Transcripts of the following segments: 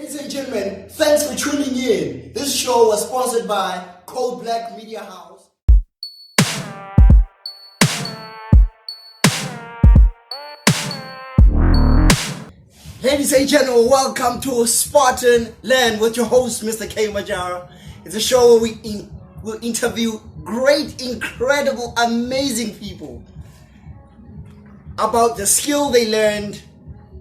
Ladies and gentlemen, thanks for tuning in. This show was sponsored by Cold Black Media House. Ladies and gentlemen, welcome to Spartan Land with your host, Mr. K. Majara. It's a show where we will interview great, incredible, amazing people about the skill they learned,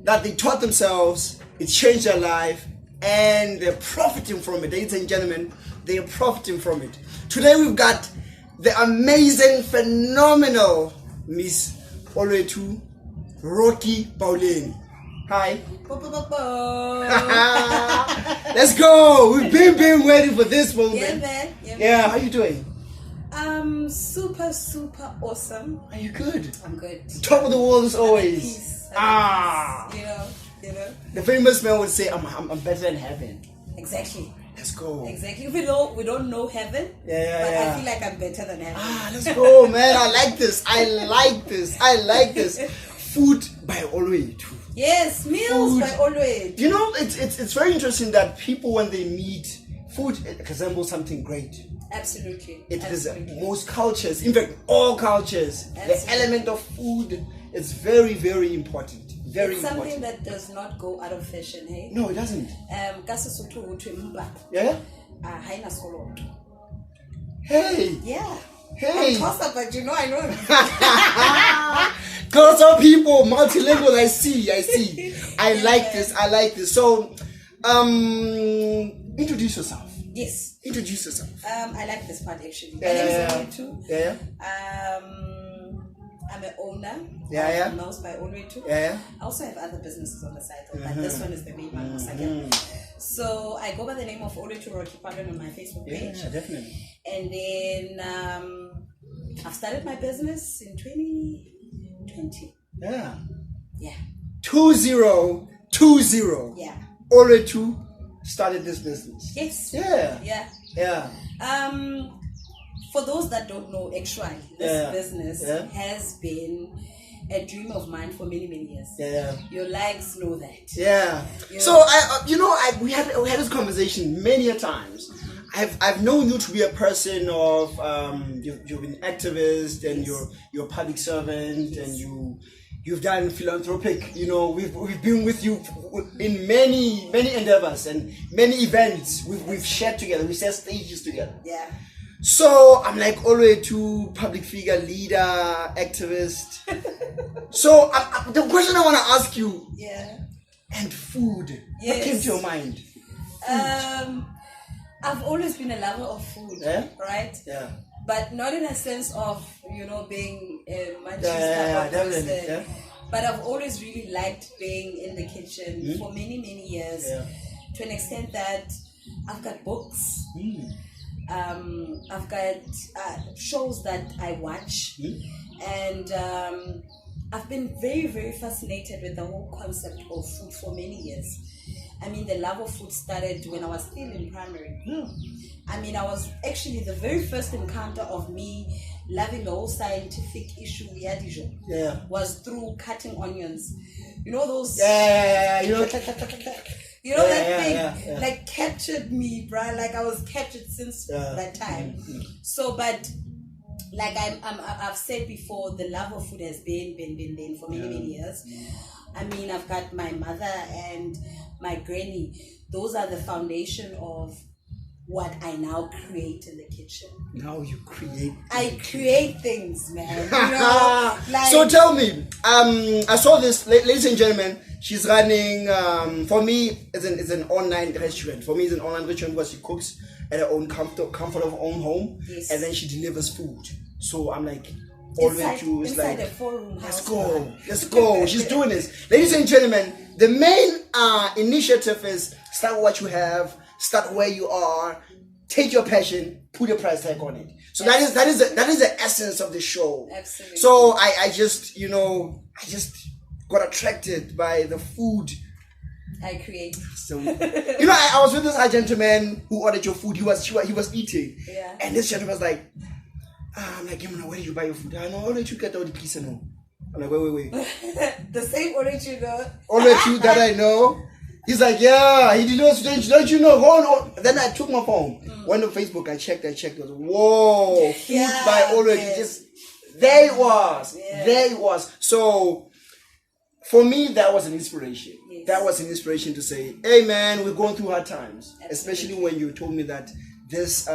that they taught themselves, it changed their life, and they're profiting from it. Ladies and gentlemen, they are profiting from it. Today we've got the amazing, phenomenal Miss Olwethu Rocky Paulin. Hi. Let's go. We've been waiting for this moment. Yeah, man. Yeah, how you doing? Super awesome. Are you good? I'm good. Top of the world as always. Peace. You know. The famous man would say, I'm better than heaven. Exactly. Let's go. Exactly. We don't know heaven. Yeah. I feel like I'm better than heaven. Let's go, man. I like this. Food by Olwethu. Yes, meals Food. by Olwethu. You know, it's very interesting that people, when they meet, food resembles something great. Absolutely. It is most cultures, in fact, all cultures. Absolutely. The element of food is very, very important. Very it's important. something that does not go out of fashion, hey? No, it doesn't. Yeah? Haina solo. Hey. Yeah. Hey. I'm tossed up, but I know. Because some people, multilingual, I see. I like this. So, introduce yourself. Yes. Introduce yourself. I like this part actually. My name is Olwethu. Yeah. I'm an owner of Meals by Olwethu. Yeah. I also have other businesses on the side, but this one is the main one. So I go by the name of Olwethu Rocky Paulin on my Facebook page. Yeah, definitely. And then I've started my business in 2020. Yeah. Yeah. 2020. Yeah. Olwethu started this business. Yes. Yeah. For those that don't know, actually, this business has been a dream of mine for many years. Yeah. Your likes know that. Yeah. So we had this conversation many a times. I've known you to be a person of you've been activist and you're a public servant and you've done philanthropic. We've been with you in many endeavors and many events. We've shared together. We shared stages together. Yeah. So I'm like Olwethu, public figure, leader, activist. So the question I want to ask you. Yeah. And food. Yes. What came to your mind? I've always been a lover of food. Yeah? Right? Yeah. But not in a sense of being a munchies Yeah, type of person. definitely. Yeah. But I've always really liked being in the kitchen for many years. Yeah. To an extent that I've got books. I've got shows that I watch, and I've been very fascinated with the whole concept of food for many years. I mean, the love of food started when I was still in primary. I mean, I was actually the very first encounter of me loving the whole scientific issue was through cutting onions. You know those? Yeah. That thing like captured me, bruh. Like I was captured since that time. So, but like I've said before, the love of food has been for many years. I mean, I've got my mother and my granny. Those are the foundation of what I now create in the kitchen. Now you create. I create things, man. So tell me, I saw this, ladies and gentlemen. She's running. For me, it's an online restaurant. For me, it's an online restaurant where she cooks at her own comfort of her own home, and then she delivers food. So I'm like, Olwethu is like, a 4-room let's house. go. She's doing this, ladies and gentlemen. The main initiative is start what you have. Start where you are, take your passion, put a price tag on it. So that is the essence of the show. Absolutely. So I just got attracted by the food I create. So I was with this gentleman who ordered your food. He was eating. Yeah. And this gentleman was like, I'm like, where did you buy your food? I know, Olwethu get all the piece no. I'm like, wait. The same Olwethu, Olwethu that I know. He's like, yeah, he did, don't you know? Go on. Then I took my phone, went on Facebook, I checked. It was, whoa, food by Olwethu. There it was. Yeah. There it was. So, for me, that was an inspiration. Yes. That was an inspiration to say, hey man, we're going through hard times. Absolutely. Especially when you told me that this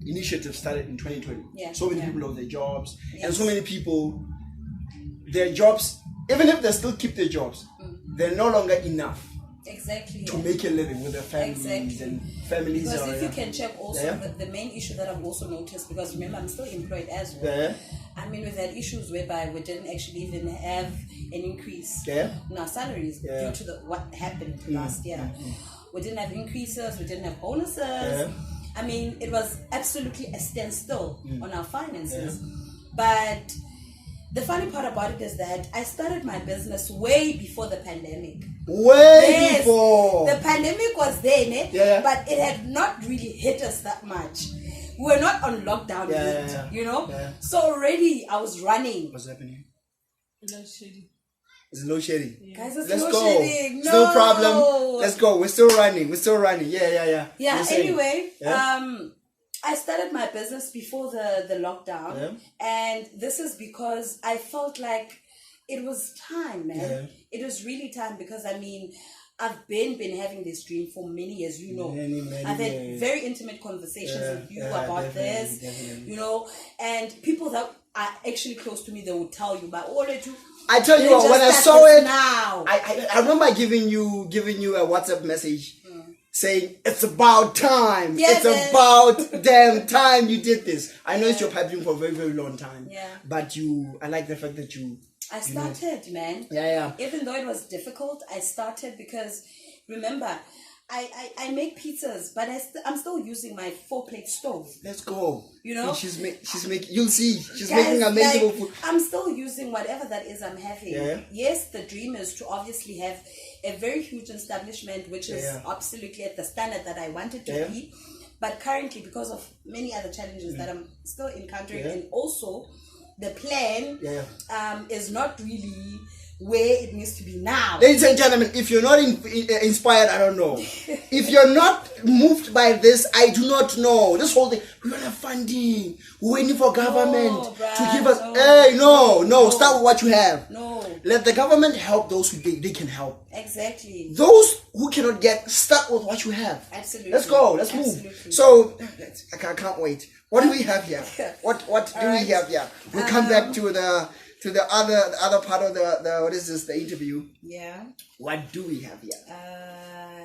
initiative started in 2020. Yeah. So many people lost their jobs. Yes. And so many people, their jobs, even if they still keep their jobs, they're no longer enough. Exactly. To make a living with their families and families. Because if you can check also the main issue that I've also noticed, because remember I'm still employed as well. Yeah. I mean, we've had issues whereby we didn't actually even have an increase in our salaries due to what happened last year. We didn't have increases, we didn't have bonuses. Yeah. I mean, it was absolutely a standstill on our finances. But the funny part about it is that I started my business way before the pandemic. Way before. The pandemic was there, but it had not really hit us that much. We were not on lockdown yet, you know? Yeah. So already I was running. What's happening? Load shedding. It's load shedding. Yeah. Guys, it's Let's load go. shedding. No problem. Let's go. We're still running. Yeah. Yeah, anyway, I started my business before the lockdown, and this is because I felt like it was time, man. Yeah. It was really time because, I mean, I've been having this dream for many years, you know. Many I've had years. very intimate conversations with you about this, you know, and people that are actually close to me, they will tell you about Olwethu. I tell you what, when I saw it, now. I remember giving you a WhatsApp message saying, it's about time. Yeah, it's about damn time you did this. I know it's your pipe dream for a very, very long time. Yeah. But I like the fact that I started, man. Yeah. Even though it was difficult, I started because, remember, I make pizzas, but I'm still using my 4-plate stove. Let's go. You know? And she's making, you'll see, she's Guys, making amazing food. I'm still using whatever that is I'm having. Yeah. Yes, the dream is to obviously have a very huge establishment, which is absolutely at the standard that I wanted to be. But currently, because of many other challenges that I'm still encountering, and also the plan is not really where it needs to be now. Ladies and gentlemen, if you're not inspired, I don't know. If you're not moved by this, I do not know. This whole thing, we don't have funding. We're waiting for government to give us. No. Start with what you have. No. Let the government help those who they can help. Exactly. Those who cannot get, start with what you have. Absolutely. Let's go. Let's move. So, I can't wait. What do we have here? What do we have here? We'll come back to the other part of the what is this, the interview. Yeah. What do we have here?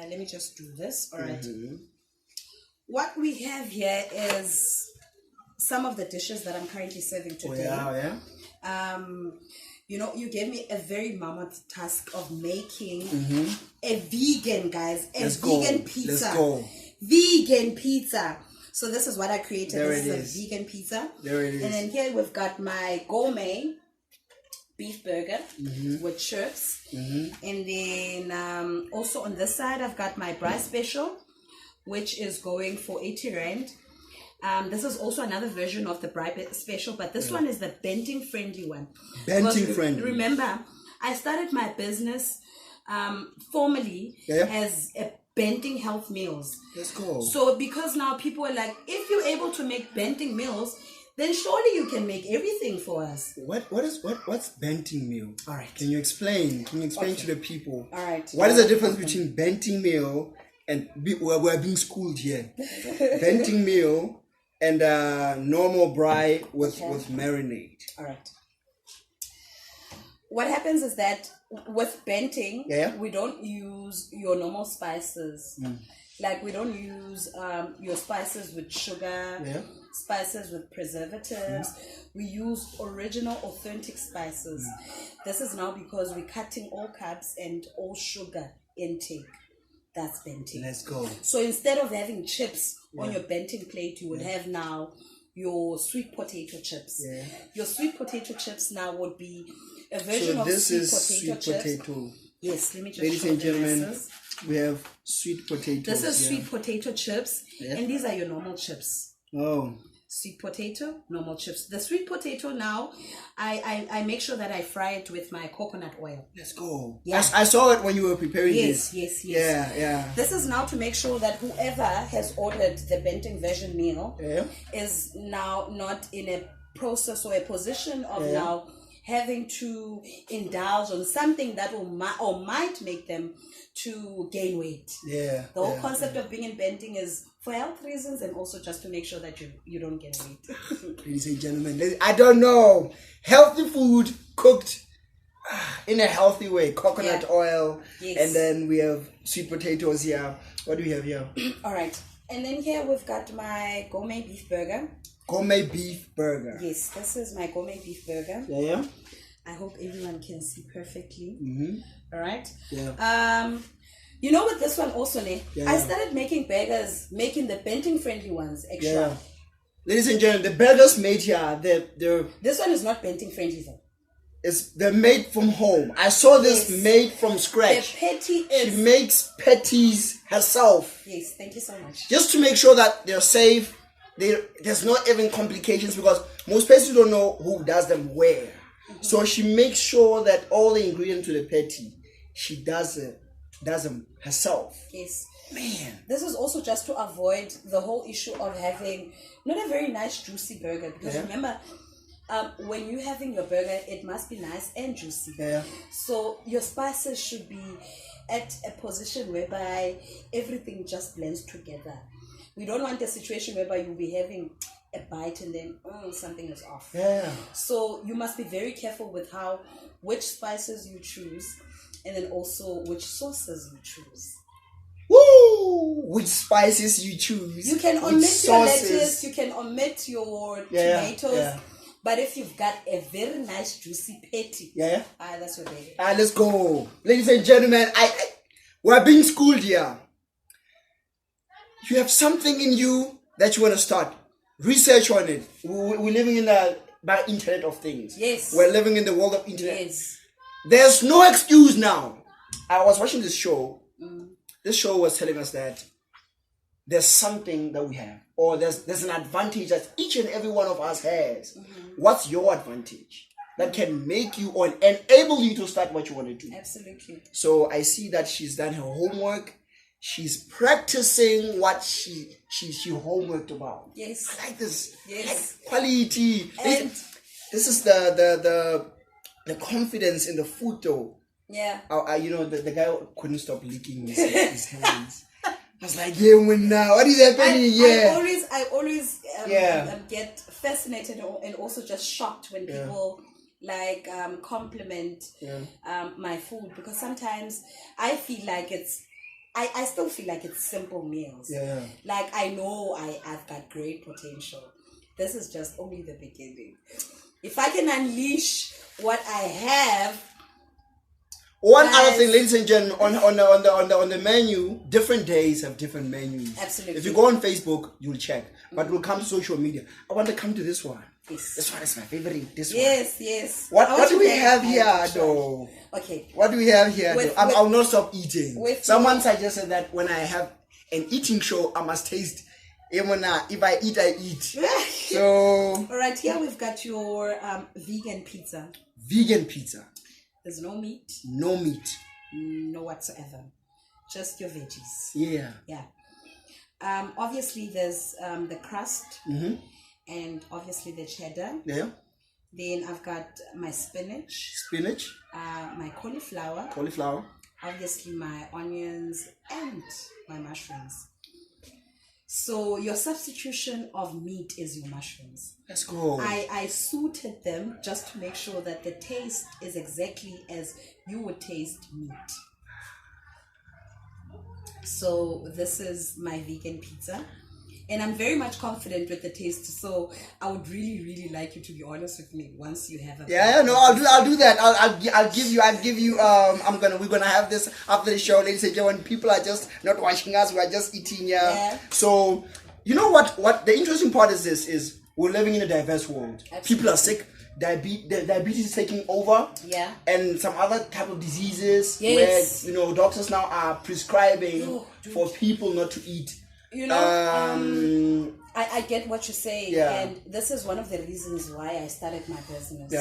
Let me just do this. All right. What we have here is some of the dishes that I'm currently serving today. You know, you gave me a very mammoth task of making a vegan, guys, vegan pizza. Let's go. Vegan pizza. So this is what I created. This is a vegan pizza. There it is. And then here we've got my gourmet beef burger with chips. And then also on this side, I've got my braai special, which is going for 80 Rand. This is also another version of the braai special, but this one is the Banting friendly one. Banting friendly. Remember, I started my business formally as a Banting health meals. Let's go. So because now people are like, if you're able to make Banting meals, then surely you can make everything for us. What's Banting meal? All right. Can you explain? Can you explain to the people? All right. What is the difference between Banting meal and we're being schooled here? Banting meal and normal braai with marinade. All right. What happens is that with Banting, we don't use your normal spices. Like we don't use your spices with sugar, spices with preservatives. We use original, authentic spices. This is now because we're cutting all carbs and all sugar intake. That's Banting. Let's go. So instead of having chips on your Banting plate, you would have now your sweet potato chips. Your sweet potato chips now would be a version of sweet potato chips. Yes, let me just ladies show and gentlemen, masses. we have sweet potatoes. This is sweet potato chips, and these are your normal chips. Oh. sweet potato, normal chips. The sweet potato now, I make sure that I fry it with my coconut oil. Let's go. Yeah. I saw it when you were preparing Yes, this. yes, yes. Yeah. This is now to make sure that whoever has ordered the Banting version meal is now not in a process or a position of now having to indulge on something that will might make them to gain weight. Yeah. The whole concept of being in Banting is for health reasons and also just to make sure that you don't gain weight. Ladies and gentlemen, I don't know. Healthy food cooked in a healthy way. Coconut oil. Yes. And then we have sweet potatoes here. What do we have here? All right. And then here we've got my gourmet beef burger. Gourmet beef burger. Yes, this is my gourmet beef burger. Yeah. I hope everyone can see perfectly. Mm-hmm. All right. Yeah. You know, with this one also, Yeah. I started making burgers, making the Banting friendly ones extra. Yeah. Ladies and gentlemen, the burgers made here, This one is not Banting friendly though. they're made from home. I saw this made from scratch. The patty is. She makes patties herself. Yes, thank you so much. Just to make sure that they're safe. There's not even complications because most patients don't know who does them where. Mm-hmm. So she makes sure that all the ingredients to the patty, she does them herself. Yes. Man. This is also just to avoid the whole issue of having not a very nice juicy burger. Because remember, when you're having your burger, it must be nice and juicy. Yeah. So your spices should be at a position whereby everything just blends together. We don't want a situation whereby you'll be having a bite and then something is off. Yeah. So you must be very careful with which spices you choose and then also which sauces you choose. Woo! Which spices you choose. You can omit your lettuce, you can omit your tomatoes. Yeah. But if you've got a very nice juicy patty, that's your baby. Let's go. Ladies and gentlemen, we're being schooled here. You have something in you that you want to start. Research on it. We're living in the internet of things. Yes. We're living in the world of internet. Yes. There's no excuse now. I was watching this show. This show was telling us that there's something that we have, or there's an advantage that each and every one of us has. What's your advantage that can make you or enable you to start what you want to do? Absolutely. So I see that she's done her homework. She's practicing what she homeworked about. Yes. I like this. Yes. Like quality. And this is the confidence in the food though. Yeah. The guy couldn't stop licking his hands. I was like, yeah, now what is happening? I always get fascinated and also just shocked when people compliment my food, because sometimes I feel like I still feel like it's simple meals. Yeah. Like I know I've got great potential. This is just only the beginning. If I can unleash what I have. One other thing, ladies and gentlemen, on the menu, different days have different menus. Absolutely. If you go on Facebook, you'll check. But we'll come to social media. I want to come to this one. Yes. This one is my favorite. This Yes. one. What do we have here, though? Okay. What do we have here, though? I'll not stop eating. Someone suggested that when I have an eating show, I must taste. If I eat, I eat. So. All right. Here we've got your vegan pizza. Vegan pizza. There's no meat. No meat. No whatsoever. Just your veggies. Yeah. Yeah. Obviously, there's the crust. Mm-hmm. And obviously the cheddar. Yeah. Then I've got my spinach. My cauliflower. Obviously my onions and my mushrooms. So your substitution of meat is your mushrooms. Let's go. I suited them just to make sure that the taste is exactly as you would taste meat. So this is my vegan pizza. And I'm very much confident with the taste. So I would really, really like you to be honest with me once you have a. I'll do that. I'll give you. We're gonna have this after the show, ladies and gentlemen. People are just not watching us. We are just eating. Yeah. So you know what? The interesting part is this: is we're living in a diverse world. Absolutely. People are sick. Diabetes is taking over. Yeah. And some other type of diseases. Yes. Where doctors now are prescribing for people not to eat. I get what you're saying, and this is one of the reasons why I started my business.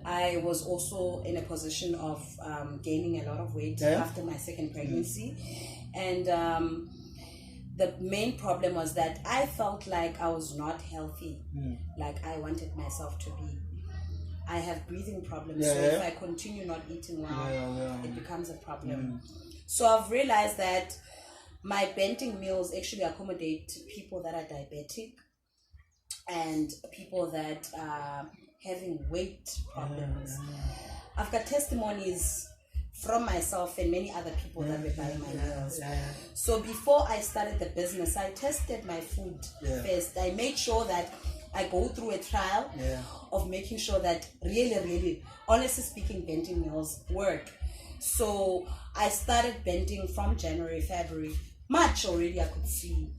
I was also in a position of gaining a lot of weight after my second pregnancy, and the main problem was that I felt like I was not healthy, like I wanted myself to be. I have breathing problems, so if I continue not eating well, it becomes a problem. So I've realized that my Banting meals actually accommodate people that are diabetic and people that are having weight problems. I've got testimonies from myself and many other people that were buying my meals. So before I started the business, I tested my food first. I made sure that I go through a trial of making sure that really, honestly speaking, Banting meals work. So I started Banting from January, February. March already I could see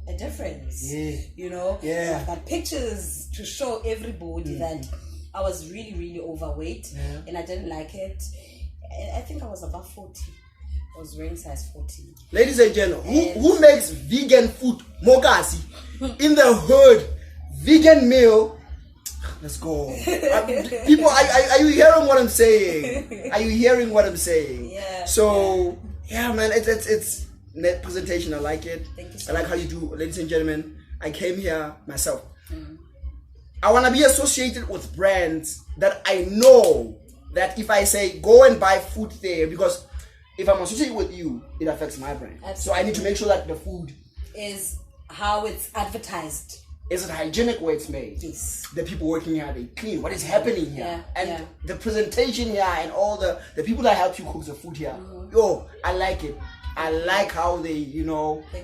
a difference. You know, I've got pictures to show everybody that I was really overweight and I didn't like it. I think I was above 40. I was wearing size 40. Ladies and gentlemen, who makes vegan food? Mokasi in the hood, vegan meal. Let's go. People, are you hearing what I'm saying? Are you hearing what I'm saying? So man, it's net presentation. I like it. Thank you so I like much. how you do, ladies and gentlemen. I came here myself. I want to be associated with brands that I know that if I say go and buy food there, because if I'm associated with you, it affects my brand. Absolutely. So I need to make sure that the food is how it's advertised. Is it hygienic where it's made? Yes. The people working here, they clean. What is happening here? And yeah. the presentation here and all the people that help you cook the food here. Yo, I like it. I like how they,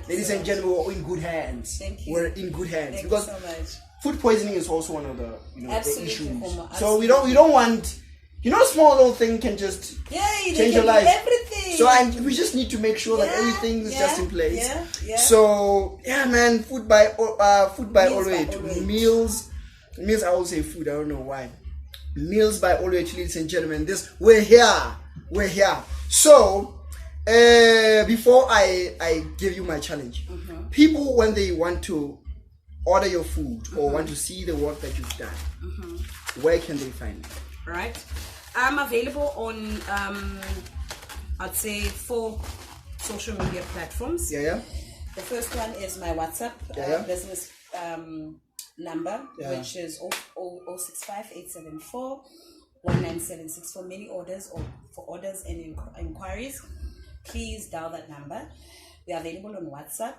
ladies and gentlemen, we're in good hands. Thank you. We're in good hands. Thank because you so much. food poisoning is also one of the, the Absolutely, issues. Homo, So we don't want, a small little thing can just change your life. Everything. So we just need to make sure that everything is just in place. Yeah. So man, food by Olwethu. Olwethu. Meals. I always say food. I don't know why. Meals by Olwethu, ladies and gentlemen. We're here. So before I give you my challenge, people when they want to order your food or want to see the work that you've done, where can they find it? Right. I'm available on I'd say 4 social media platforms. Yeah. The first one is my WhatsApp business number, which is 065 874 1976 for many orders or for orders and inquiries. Please dial that number. We are available on WhatsApp.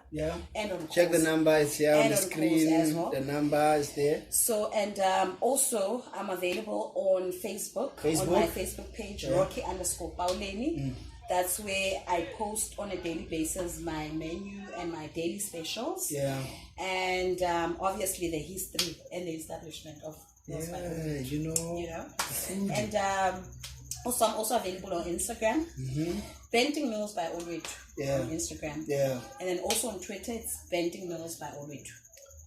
And on check calls. the number is here on the screen. As well. The number is there. So and also I'm available on Facebook. On my Facebook page, Rocky_Pauleni. That's where I post on a daily basis my menu and my daily specials. And obviously the history and the establishment of those And also I'm also available on Instagram. Banting Meals by Olwethu on Instagram. And then also on Twitter it's Banting Meals by Olwethu.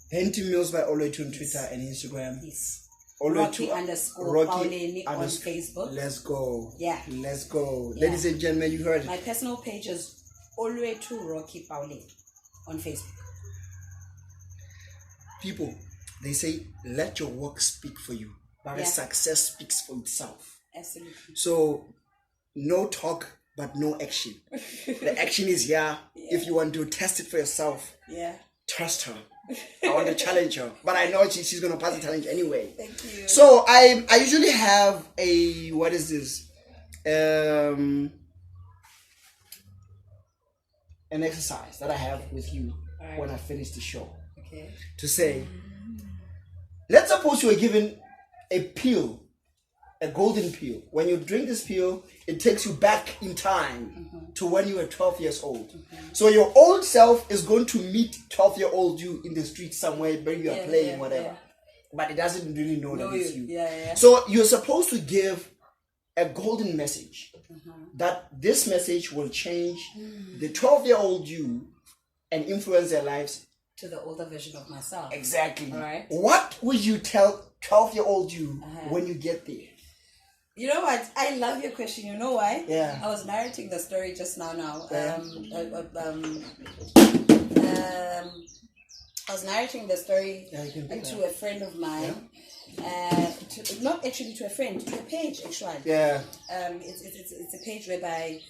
Banting Meals by Olwethu on Twitter and Instagram. Yes. Rocky_Pauleni on Facebook. Let's go. Let's go. Yeah. Ladies and gentlemen, you heard it. My personal page is Olwethu Rocky Pauleni on Facebook. People, they say let your work speak for you, but the success speaks for itself. Absolutely. So no talk but no action. The action is here. If you want to test it for yourself, trust her. I want to challenge her, but I know she's going to pass the challenge anyway. Thank you. So I usually have a, what is this? An exercise that I have with you when I finish the show. Okay. To say, let's suppose you are given a pill, a golden pill. When you drink this pill, it takes you back in time to when you were 12 years old. So your old self is going to meet 12-year-old you in the street somewhere where you are playing, whatever. But it doesn't really know that it's you. So you're supposed to give a golden message that this message will change the 12-year-old you and influence their lives to the older version of myself. Exactly. All right. What would you tell 12-year-old you when you get there? You know what? I love your question. You know why? Yeah. I was narrating the story just now. I was narrating the story Yeah, you can do to that. a friend of mine. Not actually to a friend, to a page actually. Yeah. It's a page whereby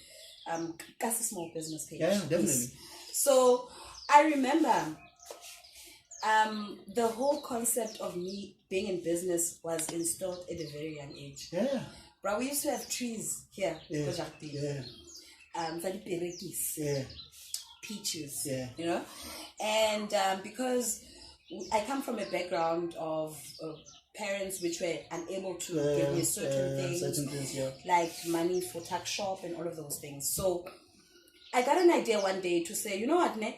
that's a small business page. Yeah, definitely. Yes. So I remember the whole concept of me being in business was installed at a very young age. Yeah. But we used to have trees here, Yeah. yeah. Yeah. Peaches, Yeah. you know, and because I come from a background of parents which were unable to give me certain things, yeah. like money for tax shop and all of those things. So I got an idea one day to say, you know what, let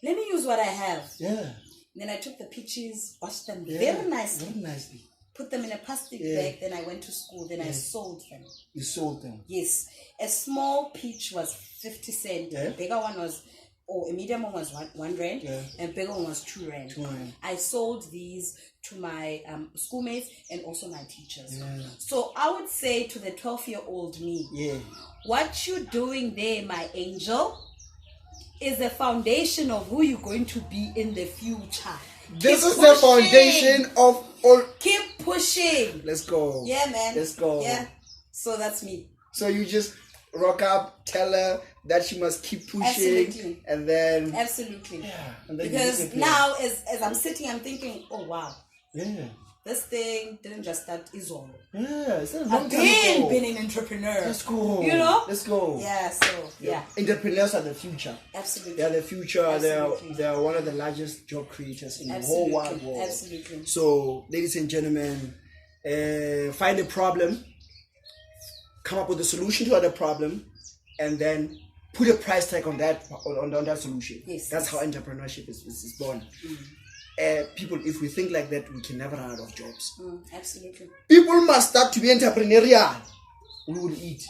me use what I have. Yeah. Then I took the peaches, washed them Yeah. very nicely, put them in a plastic Yeah. bag. Then I went to school. Then I sold them. You sold them. Yes, a small peach was 50 cents. Yeah. A bigger one was, a medium one was one rand. Yeah. And a bigger one was 2 rand. 2 rand. I sold these to my schoolmates and also my teachers. Yeah. So I would say to the 12-year-old me, Yeah. what you're doing there, my angel, is the foundation of who you're going to be in the future. This Keep is the pushing. foundation of all. Keep pushing. Let's go. Yeah, man. Let's go. Yeah. So that's me. So you just rock up, tell her that she must keep pushing, Absolutely. and then Absolutely. yeah, and then Because now, as I'm sitting, I'm thinking, oh wow, yeah, this thing didn't just start Izolo. yeah, it's a long I've time ago. been an entrepreneur. Let's go. You know? Let's go. Yeah. So yeah. Entrepreneurs are the future. Absolutely. They are the future. Absolutely. They are one of the largest job creators in the whole wide world. Absolutely. So, ladies and gentlemen, find a problem, come up with a solution to that problem, and then put a price tag on that on that solution. Yes. That's how entrepreneurship is born. People, if we think like that, we can never run out of jobs. Absolutely. People must start to be entrepreneurial. We will eat.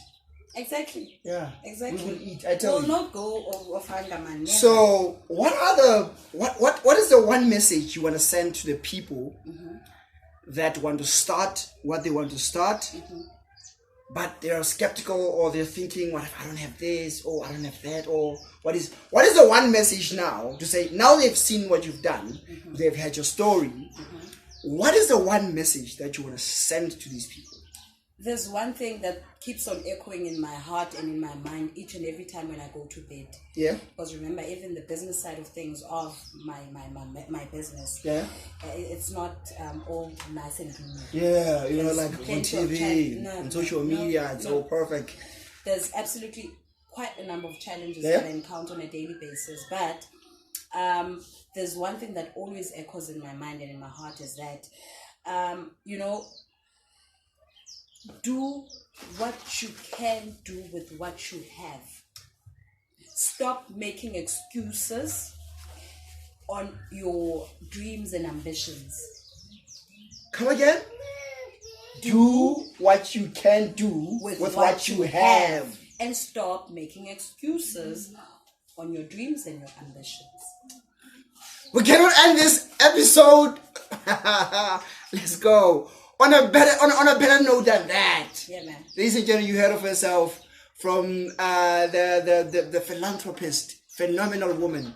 Exactly. Yeah. Exactly. We will eat. I tell We'll you. not go of hunger, man. Never. So, what is the one message you want to send to the people that want to start what they want to start, but they are skeptical, or they're thinking, what if I don't have this, or I don't have that, or what is the one message now to say, now they've seen what you've done, they've had your story, what is the one message that you want to send to these people? There's one thing that keeps on echoing in my heart and in my mind each and every time when I go to bed. Yeah. Because remember, even the business side of things of my business, Yeah. it's not all nice and gloomy. Yeah, you know, There's like on plenty of TV, no, on social no, media, it's no. all perfect. There's absolutely quite a number of challenges Yeah. that I encounter on a daily basis, but there's one thing that always echoes in my mind and in my heart is that, do what you can do with what you have. Stop making excuses on your dreams and ambitions. Come again? Do what you can do with what you have. And stop making excuses on your dreams and your ambitions. We cannot end this episode. Let's go. On a better note than that. Yeah, man. Ladies and gentlemen, you heard of herself from the philanthropist, phenomenal woman.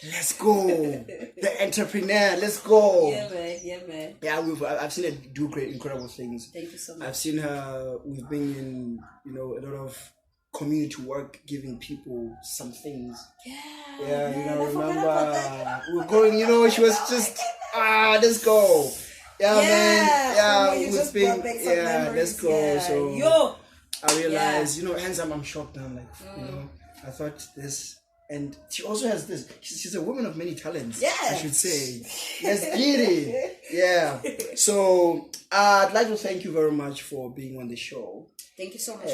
Let's go. The entrepreneur. Let's go. Yeah, man. Yeah, man. Yeah, I've seen her do great, incredible things. Thank you so much. I've seen her. We've been in, a lot of community work, giving people some things. Yeah, Remember we were going. She was just let's go. Man. We've been. Let's go. Yeah. So I realized, hands up, I'm shocked now. I thought this. And she also has this. She's a woman of many talents. Yeah. I should say. Yes, Giri. Yeah. So I'd like to thank you very much for being on the show. Thank you so much.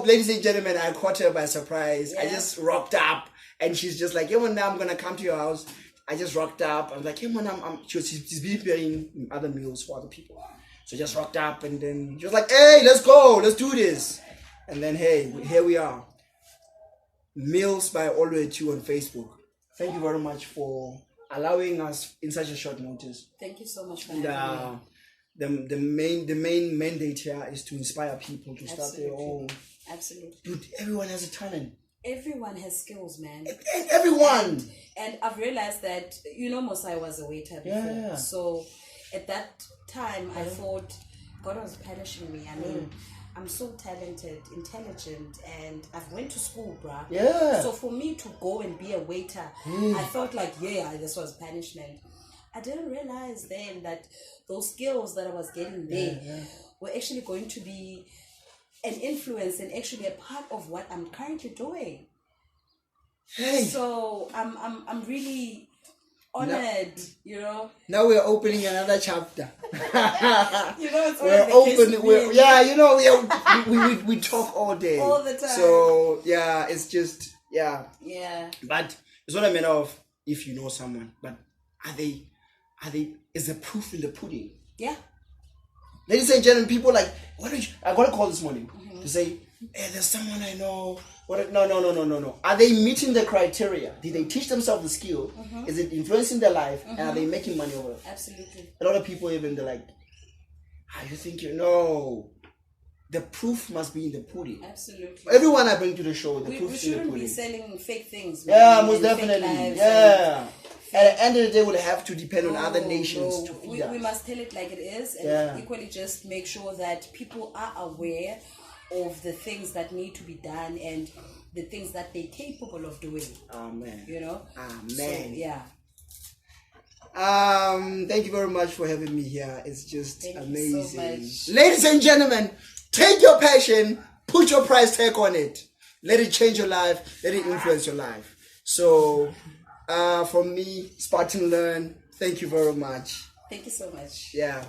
Ladies and gentlemen, I caught her by surprise. Yeah. I just rocked up, and she's just like, "Hey, man, I'm gonna come to your house." I just rocked up. I was like, "Hey, man, she's been preparing other meals for other people." So I just rocked up, and then she was like, "Hey, let's go, let's do this." And then, hey, here we are. Meals by Olwethu on Facebook. Thank you very much for allowing us in such a short notice. Thank you so much for having me. The main mandate here is to inspire people to start their own. Absolutely. Dude, everyone has a talent. everyone has skills, man. Everyone. And I've realized that, Mosai was a waiter before. Yeah. So at that time, I thought God was punishing me. I mean, I'm so talented, intelligent, and I've went to school, bruh. Yeah. So for me to go and be a waiter, I felt like, this was punishment. I didn't realize then that those skills that I was getting there were actually going to be an influence and actually a part of what I'm currently doing. Hey. So I'm really honored, Now we're opening another chapter. It's We're open. We talk all day, all the time. So it's just Yeah. But it's not a matter of if you know someone, but are they? Is the proof in the pudding? Yeah. Ladies and gentlemen, people like, I got a call this morning to say, hey, there's someone I know. No. Are they meeting the criteria? Did they teach themselves the skill? Is it influencing their life? And are they making money over it? Absolutely. A lot of people they're like, you think you know? The proof must be in the pudding. Absolutely. Everyone I bring to the show, the proof we is in the shouldn't pudding. be selling fake things. Yeah, most definitely. Yeah. At the end of the day, we'll have to depend on other nations to feed us. We must tell it like it is, and equally just make sure that people are aware of the things that need to be done and the things that they're capable of doing. Amen. Amen. Thank you very much for having me here. It's just amazing. So much. Ladies and gentlemen, take your passion, put your price tag on it. Let it change your life. Let it influence your life. So, from me, Spartan Learn, thank you very much. Thank you so much. Yeah.